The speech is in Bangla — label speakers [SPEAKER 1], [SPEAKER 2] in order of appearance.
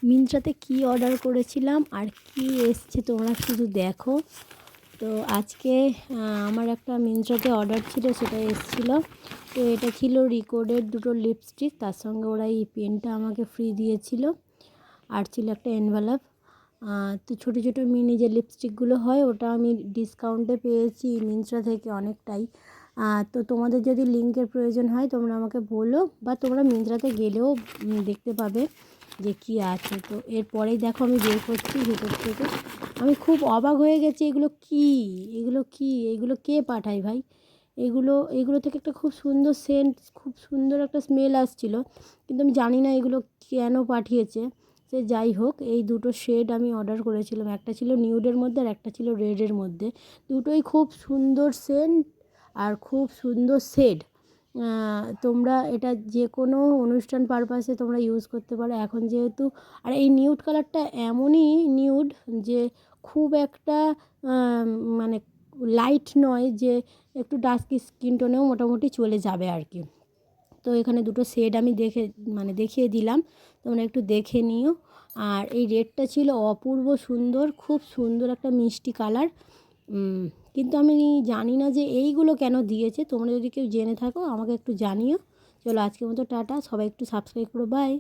[SPEAKER 1] মিন্ত্রাতে কি অর্ডার করেছিলাম আর কি এসছে তোমরা শুধু দেখো। তো আজকে আমার একটা মিন্ত্রাতে অর্ডার ছিল, সেটা এসেছিলো। তো এটা ছিল রিকোডের দুটো লিপস্টিক, তার সঙ্গে ওরা এই পেনটা আমাকে ফ্রি দিয়েছিল, আর ছিল একটা এনভেলপ। তো ছোটো ছোটো মিনি যে লিপস্টিকগুলো হয়, ওটা আমি ডিসকাউন্টে পেয়েছি মিন্ত্রা থেকে অনেকটাই। তো তোমাদের যদি লিঙ্কের প্রয়োজন হয় তোমরা আমাকে বলো, বা তোমরা মিন্ত্রাতে গেলেও দেখতে পাবে যে কী আছে। তো এরপরেই দেখো আমি বের করছি ভিতর থেকে। আমি খুব অবাক হয়ে গেছি, এগুলো কী, এগুলো কী, এগুলো কে পাঠায় ভাই? এগুলো থেকে একটা খুব সুন্দর সেন্ট, খুব সুন্দর একটা স্মেল আসছিলো, কিন্তু আমি জানি না এগুলো কেন পাঠিয়েছে। সে যাই হোক, এই দুটো শেড আমি অর্ডার করেছিলাম, একটা ছিল নিউডের মধ্যে আর একটা ছিল রেডের মধ্যে। দুটোই খুব সুন্দর সেন্ট আর খুব সুন্দর শেড। তোমরা এটা যে কোনো অনুষ্ঠান পারপাসে তোমরা ইউজ করতে পারো এখন যেহেতু। আর এই নিউড কালারটা এমনই নিউড যে খুব একটা মানে লাইট নয়, যে একটু ডার্ক স্কিন টোনেও মোটামুটি চলে যাবে আর কি। তো এখানে দুটো শেড আমি দেখিয়ে দিলাম, তোমরা একটু দেখে নিও। আর এই রেডটা ছিল অপূর্ব সুন্দর, খুব সুন্দর একটা মিষ্টি কালার। কিন্তু আমি জানি না যে এইগুলো কেন দিয়েছে। তোমরা যদি কেউ জেনে থাকো আমাকে একটু জানিও। চলো আজকের মতো টাটা, সবাই একটু সাবস্ক্রাইব করো, বাই।